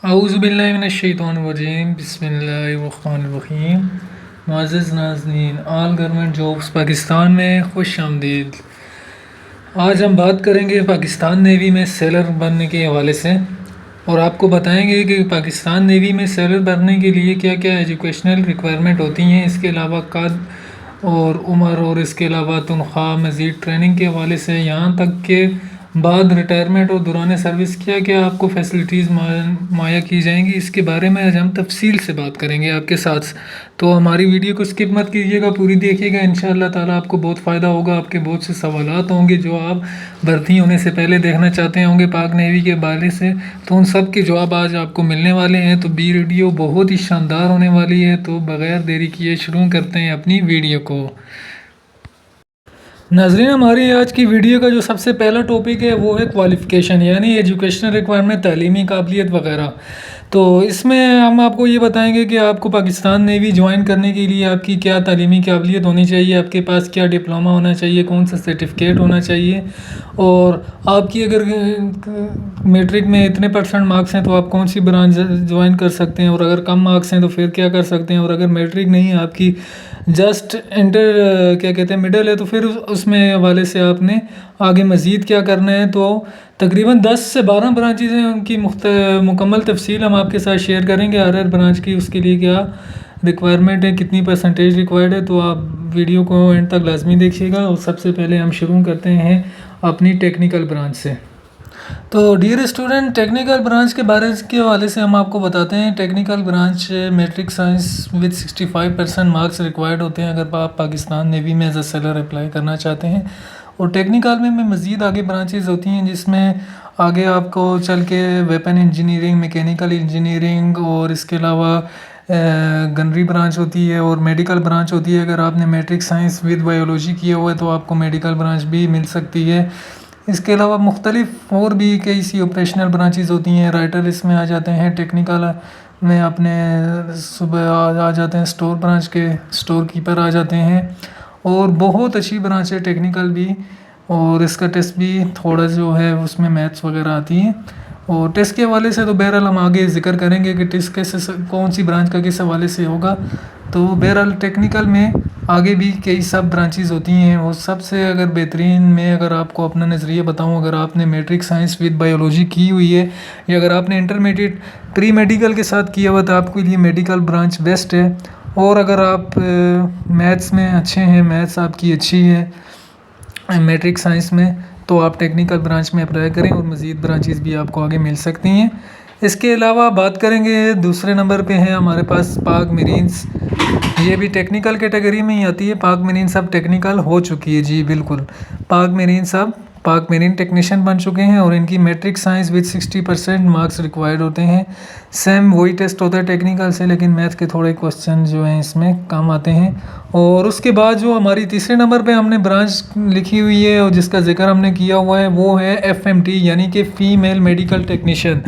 औज़ुबिल्लाहिमिनश्शैतानिर्रजीम बिस्मिल्लाहिर्रहमानिर्रहीम। मुअज़्ज़िज़ नाज़रीन, all government jobs Pakistan में खुश आमदीद। आज हम बात करेंगे पाकिस्तान नेवी में सेलर बनने के हवाले से और आपको बताएंगे कि पाकिस्तान नेवी में सेलर बनने के लिए क्या क्या एजुकेशनल रिक्वायरमेंट होती हैं। इसके अलावा कद और उम्र और इसके अलावा तनख्वाह, मज़ीद ट्रेनिंग के हवाले से, यहाँ तक के बाद रिटायरमेंट और दौरान सर्विस क्या क्या आपको फैसिलिटीज़ मुहैया की जाएंगी, इसके बारे में आज हम तफसील से बात करेंगे आपके साथ। तो हमारी वीडियो को स्किप मत कीजिएगा, पूरी देखिएगा। इंशाअल्लाह ताला आपको बहुत फ़ायदा होगा। आपके बहुत से सवालात होंगे जो आप भर्ती होने से पहले देखना चाहते होंगे पाक नेवी के बारे से, तो उन सब के जवाब आज आपको मिलने वाले हैं। तो वीडियो बहुत ही शानदार होने वाली है। तो बग़ैर देरी किए शुरू करते हैं अपनी वीडियो को। नाज़रीन, हमारी आज की वीडियो का जो सबसे पहला टॉपिक है वो है क्वालिफ़िकेशन, यानी एजुकेशनल रिक्वायरमेंट, तालीमी काबिलियत वगैरह। तो इसमें हम आपको ये बताएंगे कि आपको पाकिस्तान नेवी ज्वाइन करने के लिए आपकी क्या तालीमी काबिलियत होनी चाहिए, आपके पास क्या डिप्लोमा होना चाहिए, कौन सा सर्टिफिकेट होना चाहिए, और आपकी अगर मैट्रिक में इतने परसेंट मार्क्स हैं तो आप कौन सी ब्रांच ज्वाइन कर सकते हैं, और अगर कम मार्क्स हैं तो फिर क्या कर सकते हैं, और अगर मैट्रिक नहीं है आपकी, जस्ट इंटर क्या कहते हैं मिडल है, तो फिर उसमें हवाले से आपने आगे मज़ीद क्या करना है। तो तकरीबन 10 से 12 ब्रांचेज़ हैं, उनकी मुकम्मल तफसील हम आपके साथ शेयर करेंगे। हर ब्रांच की उसके लिए क्या रिक्वायरमेंट है, कितनी परसेंटेज रिक्वायर्ड है। तो आप वीडियो को एंड तक लाजमी देखिएगा। और सबसे पहले हम शुरू करते हैं अपनी टेक्निकल ब्रांच से। तो डियर स्टूडेंट, टेक्निकल ब्रांच के बारे के हवाले से हम आपको बताते हैं। Technical branch matric science with 65% marks required होते हैं अगर आप पाकिस्तान नेवी में एज अ सेलर अप्लाई करना चाहते हैं। और टेक्निकल में मज़ीद आगे ब्रांचेस होती हैं, जिसमें आगे आपको चल के वेपन इंजीनियरिंग, मैकेनिकल इंजीनियरिंग, और इसके अलावा गनरी ब्रांच होती है, और मेडिकल ब्रांच होती है। अगर आपने मैट्रिक साइंस विद बायोलॉजी किया हुआ है तो आपको मेडिकल ब्रांच भी मिल सकती है। इसके अलावा मुख्तलिफ और भी कई सी ऑपरेशनल ब्रांचेस होती हैं। राइटर इसमें आ जाते हैं। टेक्निकल में अपने सुबह आ जाते हैं स्टोर ब्रांच के, स्टोर कीपर आ जाते हैं। और बहुत अच्छी ब्रांच है टेक्निकल भी, और इसका टेस्ट भी थोड़ा जो है उसमें मैथ्स वगैरह आती हैं। और टेस्ट के हवाले से तो बहरहाल हम आगे ज़िक्र करेंगे कि टेस्ट कैसे कौन सी ब्रांच का किस हवाले से होगा। तो बहरहाल टेक्निकल में आगे भी कई सब ब्रांचेस होती हैं। और सबसे अगर बेहतरीन में अगर आपको अपना नज़रिया बताऊं, अगर आपने मैट्रिक साइंस विद बायोलॉजी की हुई है या अगर आपने इंटरमीडिएट प्री मेडिकल के साथ किया हुआ, तो आपके लिए मेडिकल ब्रांच बेस्ट है। और अगर आप मैथ्स में अच्छे हैं, मैथ्स आपकी अच्छी है मैट्रिक साइंस में, तो आप टेक्निकल ब्रांच में अप्लाई करें और मज़ीद ब्रांचेस भी आपको आगे मिल सकती हैं। इसके अलावा बात करेंगे, दूसरे नंबर पे है हमारे पास पाक मरीन्स। ये भी टेक्निकल कैटेगरी में ही आती है। पाक मरीन सब टेक्निकल हो चुकी है, जी बिल्कुल। पाक मरीन सब पाक मरीन टेक्नीशियन बन चुके हैं, और इनकी matric science with 60% marks required होते हैं। सेम वही टेस्ट होता है टेक्निकल से, लेकिन मैथ के थोड़े क्वेश्चन जो हैं इसमें कम आते हैं। और उसके बाद जो हमारी तीसरे नंबर पे हमने ब्रांच लिखी हुई है और जिसका जिक्र हमने किया हुआ है वो है FMT, यानी कि फ़ीमेल मेडिकल टेक्नीशियन।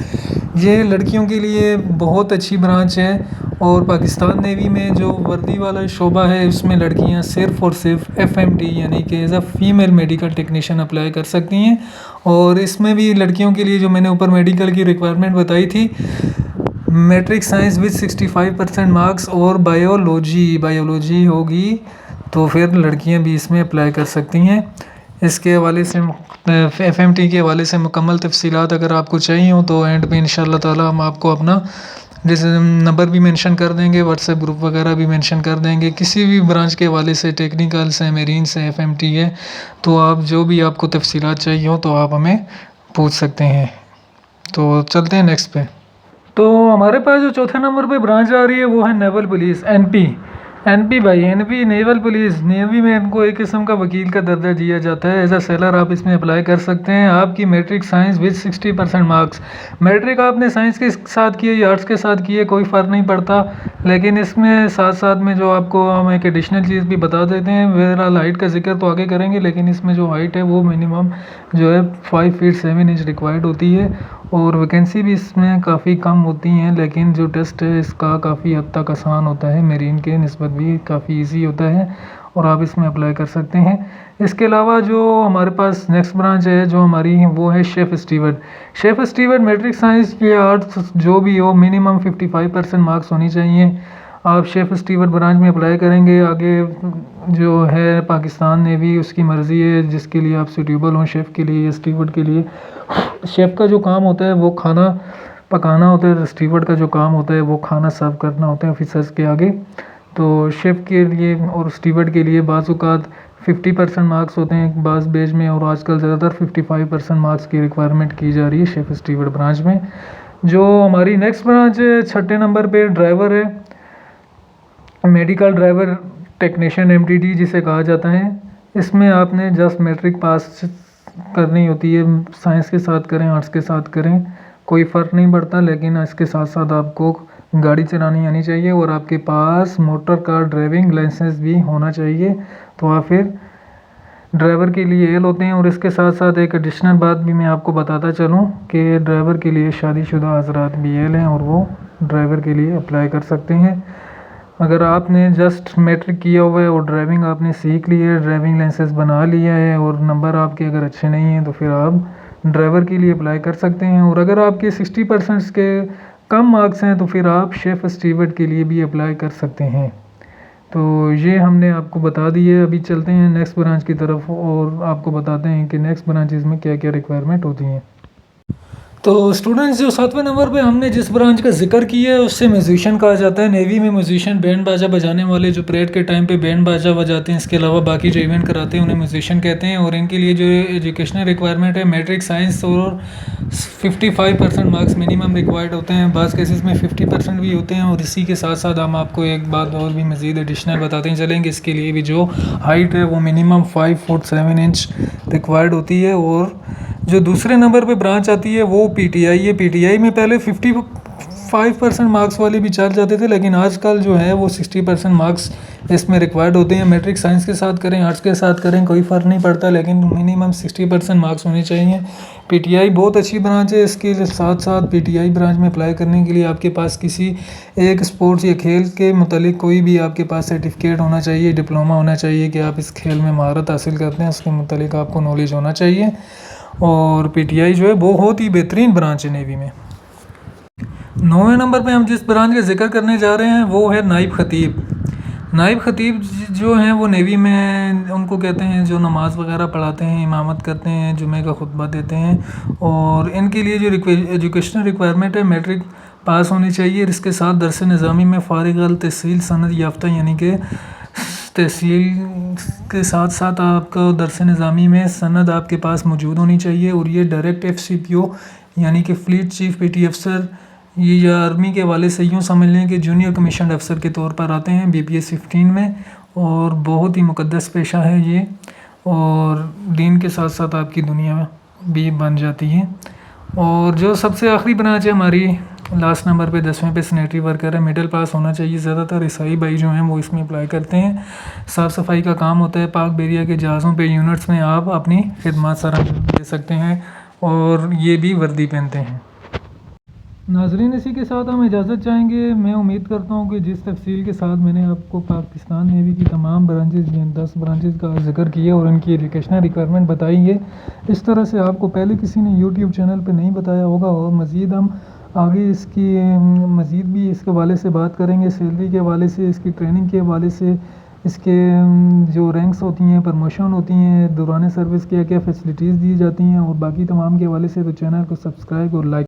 ये लड़कियों के लिए बहुत अच्छी ब्रांच है। और पाकिस्तान नेवी में जो वर्दी वाला शोबा है उसमें लड़कियां सिर्फ़ और सिर्फ FMT यानी कि as a female medical technician apply कर सकती हैं। और इसमें भी लड़कियों के लिए जो मैंने ऊपर मेडिकल की रिक्वायरमेंट बताई थी, मैट्रिक साइंस विद 65% मार्क्स और बायोलॉजी होगी, तो फिर लड़कियां भी इसमें अप्लाई कर सकती हैं। इसके हवाले से FMT के हवाले से मुकम्मल तफसीलात अगर आपको चाहिए हो तो एंड पे इंशाल्लाह ताला हम आपको अपना जैसे नंबर भी मेंशन कर देंगे, व्हाट्सएप ग्रुप वगैरह भी मेंशन कर देंगे। किसी भी ब्रांच के हवाले से, टेक्निकल से, मेरीन से, FMT है, तो आप जो भी आपको तफसीलात चाहिए हो तो आप हमें पूछ सकते हैं। तो चलते हैं नेक्स्ट पे। तो हमारे पास जो चौथे नंबर पे ब्रांच आ रही है वो है नेवल पुलिस, NP भाई, NP नेवल पुलिस। नेवी में इनको एक किस्म का वकील का दर्जा दिया जाता है। एज अ सेलर आप इसमें अप्लाई कर सकते हैं। आपकी matric science with 60% marks, matric आपने साइंस के साथ किए या आर्ट्स के साथ किए कोई फ़र्क नहीं पड़ता, लेकिन इसमें साथ साथ में जो आपको हम एक एडिशनल चीज़ भी बता देते हैं। बहरहाल हाइट का जिक्र तो आगे करेंगे, लेकिन इसमें जो हाइट है वो मिनिमम जो है 5 फीट 7 इंच रिक्वायर्ड होती है। और वैकेंसी भी इसमें काफ़ी कम होती हैं, लेकिन जो टेस्ट है इसका काफ़ी हद तक आसान होता है, मेरीन के निस्बत भी काफ़ी इजी होता है। और आप इसमें अप्लाई कर सकते हैं। इसके अलावा जो हमारे पास नेक्स्ट ब्रांच है जो हमारी, वो है chef steward. Chef steward matric science या आर्ट्स जो भी हो, मिनिमम 55% मार्क्स होनी चाहिए। आप शेफ़ स्टीवर्ड ब्रांच में अप्लाई करेंगे। आगे जो है पाकिस्तान नेवी, उसकी मर्ज़ी है जिसके लिए आप सूटेबल हों शेफ़ के लिए या स्टीवर्ड के लिए। शेफ़ का जो काम होता है वो खाना पकाना होता है, स्टीवर्ड का जो काम होता है वो खाना सर्व करना होता है ऑफिसर्स के आगे। तो शेफ़ के लिए और स्टीवर्ड के लिए बाज़ औक़ात 50% मार्क्स होते हैं बाज़ बेच में, और आजकल ज़्यादातर 55% मार्क्स की रिक्वायरमेंट की जा रही है शेफ़ स्टीवर्ड ब्रांच में। जो हमारी नेक्स्ट ब्रांच है, छठे नंबर पे ड्राइवर है, मेडिकल ड्राइवर टेक्नीशियन MTD जिसे कहा जाता है। इसमें आपने जस्ट मैट्रिक पास करनी होती है, साइंस के साथ करें आर्ट्स के साथ करें कोई फ़र्क नहीं पड़ता, लेकिन इसके साथ साथ आपको गाड़ी चलानी आनी चाहिए और आपके पास मोटर कार ड्राइविंग लाइसेंस भी होना चाहिए। तो आप फिर ड्राइवर के लिए एल होते हैं। और इसके साथ साथ एक एडिशनल बात भी मैं आपको बताता चलूँ कि ड्राइवर के लिए शादीशुदा हज़रात भी एल हैं और वो ड्राइवर के लिए अप्लाई कर सकते हैं। अगर आपने जस्ट मैट्रिक किया हुआ है और ड्राइविंग आपने सीख ली है, ड्राइविंग लाइसेंस बना लिया है और नंबर आपके अगर अच्छे नहीं हैं तो फिर आप ड्राइवर के लिए अप्लाई कर सकते हैं। और अगर आपके 60% के कम मार्क्स हैं तो फिर आप शेफ़ स्टीवर्ड के लिए भी अप्लाई कर सकते हैं। तो ये हमने आपको बता दी है। अभी चलते हैं नेक्स्ट ब्रांच की तरफ और आपको बताते हैं कि नेक्स्ट ब्रांचेस में क्या क्या रिक्वायरमेंट होती हैं। तो स्टूडेंट्स, जो 7वें नंबर पे हमने जिस ब्रांच का जिक्र किया है उससे म्यूजिशियन कहा जाता है। नेवी में म्यूजिशियन बैंड बाजा बजाने वाले जो परेड के टाइम पे बैंड बाजा बजाते हैं, इसके अलावा बाकी जो इवेंट कराते हैं उन्हें म्यूजिशियन कहते हैं। और इनके लिए जो एजुकेशनल रिक्वायरमेंट है, मैट्रिक साइंस और 55% मार्क्स मिनिमम रिक्वायर्ड होते हैं। बाज़ केसेस में 50% भी होते हैं। और इसी के साथ साथ हम आपको एक बात और भी मज़ीद एडिशनल बताते हैं चलेंगे। इसके लिए भी जो हाइट है वो मिनिमम 5 फुट 7 इंच रिक्वायर्ड होती है। और जो दूसरे नंबर पे ब्रांच आती है वो PTI है। PTI में पहले 55% मार्क्स वाले भी चल जाते थे, लेकिन आजकल जो है वो 60% मार्क्स इसमें रिक्वायर्ड होते हैं। मैट्रिक साइंस के साथ करें आर्ट्स के साथ करें कोई फ़र्क नहीं पड़ता, लेकिन मिनिमम 60% मार्क्स होने चाहिए। PTI बहुत अच्छी ब्रांच है। इसके साथ साथ PTI ब्रांच में अप्लाई करने के लिए आपके पास किसी एक स्पोर्ट्स या खेल के मुतालिक कोई भी आपके पास सर्टिफिकेट होना चाहिए, डिप्लोमा होना चाहिए कि आप इस खेल में महारत हासिल करते हैं, उसके मुतालिक आपको नॉलेज होना चाहिए। और PTI जो है बहुत ही बेहतरीन ब्रांच है नेवी में। 9वें नंबर पे हम जिस ब्रांच का जिक्र करने जा रहे हैं वो है नाइब खतीब। नाइब खतीब जो हैं वो नेवी में उनको कहते हैं जो नमाज़ वगैरह पढ़ाते हैं, इमामत करते हैं, जुमे का खुतबा देते हैं। और इनके लिए जो एजुकेशनल रिक्वायरमेंट है, मैट्रिक पास होनी चाहिए। इसके साथ दरस निज़ामी में फ़ारिग अल तहसील सनद याफ्ता, यानी कि तहसील के साथ साथ आपका दरस निज़ामी में सनद आपके पास मौजूद होनी चाहिए। और ये डायरेक्ट FCPO यानी कि फ़्लीट चीफ पेटी अफसर, ये या आर्मी के हवाले से यूँ समझ लें कि जूनियर कमीशन अफसर के तौर पर आते हैं BPS 15 में। और बहुत ही मुक़द्दस पेशा है ये, और दीन के साथ साथ आपकी दुनिया भी बन जाती है। और जो सबसे आखिरी ब्रांच है हमारी लास्ट नंबर पे 10वें पे सैनिटरी वर्कर है। मिडिल पास होना चाहिए। ज़्यादातर ईसाई भाई जो हैं वो इसमें अप्लाई करते हैं। साफ़ सफाई का काम होता है। पाक बेरिया के जहाज़ों पे यूनिट्स में आप अपनी खिदमत सर दे सकते हैं और ये भी वर्दी पहनते हैं। नाज़रीन, इसी के साथ हम इजाज़त चाहेंगे। मैं उम्मीद करता हूँ कि जिस तफसील के साथ मैंने आपको पाकिस्तान नेवी की तमाम ब्रांचेज़ 10 ब्रांचेज़ का जिक्र किया और उनकी एजुकेशनल रिक्वायरमेंट बताई है, इस तरह से आपको पहले किसी ने यूट्यूब चैनल पे नहीं बताया होगा। और मज़ीद हम आगे इसकी मज़ीद भी इसके हवाले से बात करेंगे, सैलरी के हवाले से, इसकी ट्रेनिंग के हवाले से, इसके जो रैंक्स होती हैं, प्रमोशन होती हैं, दौरान सर्विस क्या क्या फ़ैसिलिटीज़ दी जाती हैं और बाकी तमाम के हवाले से। तो चैनल को सब्सक्राइब और लाइक